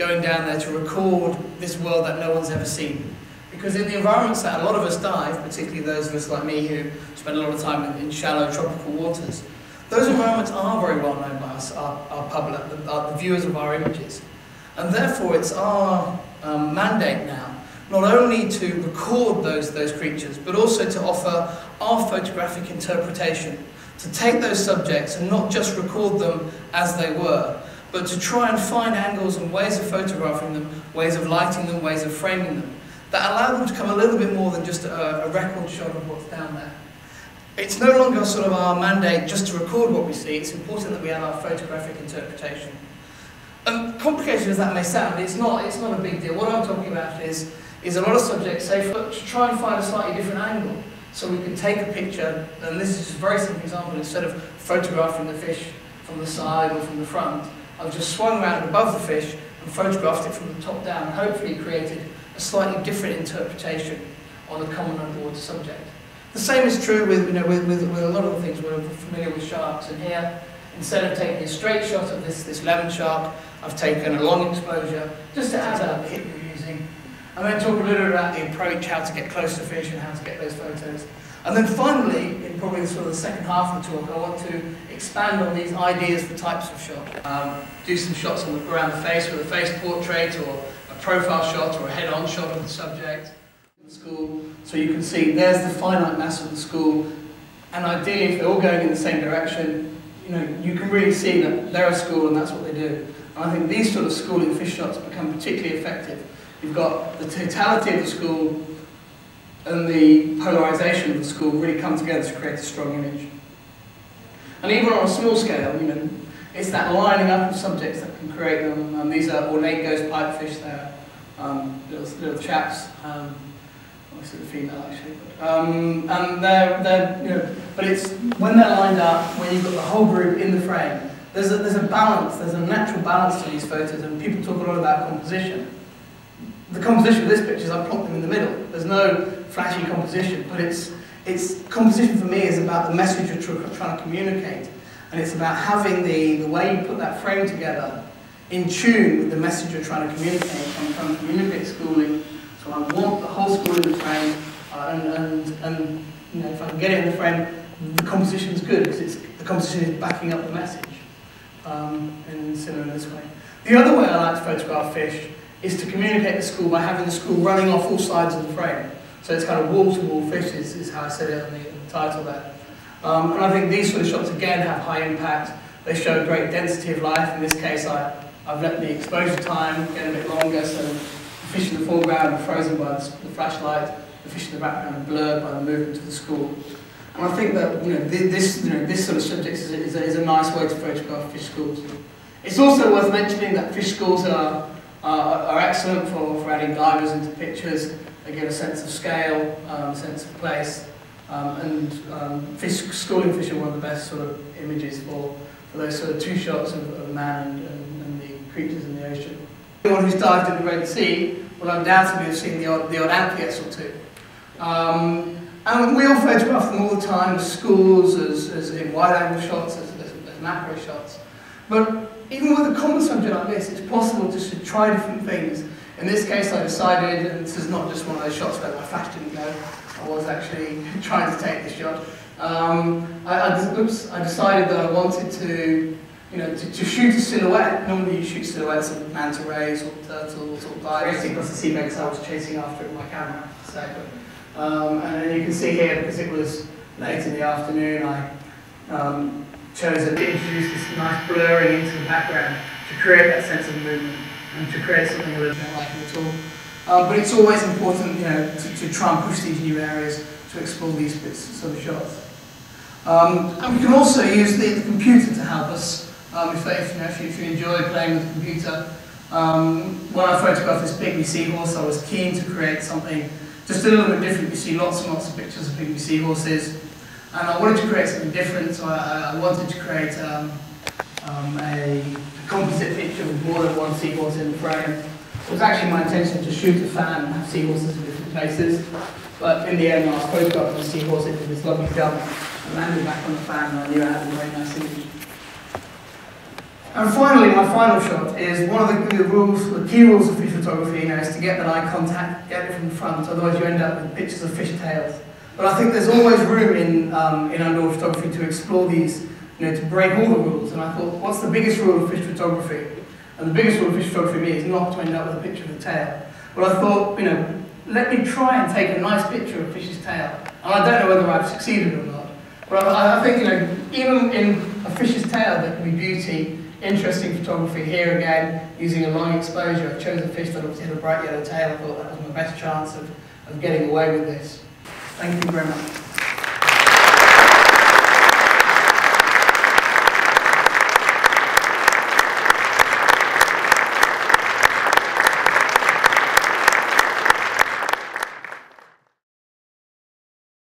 going down there to record this world that no one's ever seen. Because in the environments that a lot of us dive, particularly those of us like me who spend a lot of time in shallow tropical waters, those environments are very well known by us, our public, the viewers of our images. And therefore it's our mandate now, not only to record those creatures, but also to offer our photographic interpretation, to take those subjects and not just record them as they were, but to try and find angles and ways of photographing them, ways of lighting them, ways of framing them, that allow them to come a little bit more than just a record shot of what's down there. It's no longer sort of our mandate just to record what we see, it's important that we have our photographic interpretation. Complicated as that may sound, it's not a big deal. What I'm talking about is a lot of subjects say to try and find a slightly different angle. So we can take a picture, and this is just a very simple example, instead of photographing the fish from the side or from the front, I've just swung around above the fish and photographed it from the top down, and hopefully created a slightly different interpretation on a common underwater subject. The same is true with a lot of the things we're familiar with sharks, and here, instead of taking a straight shot of this lemon shark, I've taken a long exposure just to add up the kit we're using. And then talk a little bit about the approach, how to get close to fish and how to get those photos. And then finally, in probably sort of the second half of the talk, I want to expand on these ideas for types of shot. Do some shots around the face with a face portrait or a profile shot or a head-on shot of the subject. The school, so you can see there's the finite mass of the school, and ideally if they're all going in the same direction, you can really see that they're a school and that's what they do. And I think these sort of schooling fish shots become particularly effective. You've got the totality of the school and the polarization of the school really come together to create a strong image. And even on a small scale, it's that lining up of subjects that can create them. These are ornate ghost pipefish. They're little chaps. Obviously the female actually. And but it's when they're lined up, when you've got the whole group in the frame. There's a balance. There's a natural balance to these photos, and people talk a lot about composition. The composition of this picture is I've plonked them in the middle. There's no flashy composition, but it's composition for me is about the message you're trying to communicate, and it's about having the way you put that frame together in tune with the message you're trying to communicate. I'm trying to communicate schooling, so I want the whole school in the frame, and if I can get it in the frame, the composition is good because the composition is backing up the message. And similar in this way. The other way I like to photograph fish is to communicate the school by having the school running off all sides of the frame. So it's kind of wall-to-wall fish is how I said it on the title there. And I think these sort of shots again have high impact. They show great density of life. In this case I've let the exposure time get a bit longer, so the fish in the foreground are frozen by the flashlight, the fish in the background are blurred by the movement of the school. And I think that this sort of subject is a nice way to photograph fish schools. It's also worth mentioning that fish schools are excellent for adding divers into pictures. They give a sense of scale, sense of place, and schooling fish are one of the best sort of images for those sort of two shots of man and the creatures in the ocean. Anyone who's dived in the Red Sea will undoubtedly have seen the odd amphias or two. And we all photograph them all the time as schools, as in wide-angle shots, as macro shots. But even with a common subject like this, it's possible to try different things. In this case, I decided, and this is not just one of those shots where my flash didn't go, I was actually trying to take this shot. I decided that I wanted to shoot a silhouette. Normally you shoot silhouettes of manta rays or turtles or divers. Across the sea banks I was chasing after it with my camera. And you can see here, because it was late in the afternoon, I chose to introduce this nice blurring into the background to create that sense of movement and to create something a little bit like it at all. But it's always important, to try and push these new areas to explore these sort of shots. And we can also use the computer to help us. If you enjoy playing with the computer. When I photographed this pygmy seahorse, I was keen to create something just a little bit different. You see lots and lots of pictures of pygmy seahorses, and I wanted to create something different, so I wanted to create a composite picture with more than one seahorse in the frame. It was actually my intention to shoot a fan and have seahorses in different places, but in the end I was photographing the seahorse into this lovely jump and landed back on the fan, and I knew I had a very nice image. And finally, my final shot is one of the rules, the key rules of fish photography, is to get that eye contact, get it from the front, otherwise you end up with pictures of fish tails. But I think there's always room in underwater photography to explore these, to break all the rules. And I thought, what's the biggest rule of fish photography? And the biggest rule of fish photography for me is not to end up with a picture of the tail. But I thought, let me try and take a nice picture of a fish's tail. And I don't know whether I've succeeded or not. But I think, even in a fish's tail, there can be beauty, interesting photography. Here again, using a long exposure, I chose a fish that obviously had a bright yellow tail. I thought that was my best chance of getting away with this. Thank you very much.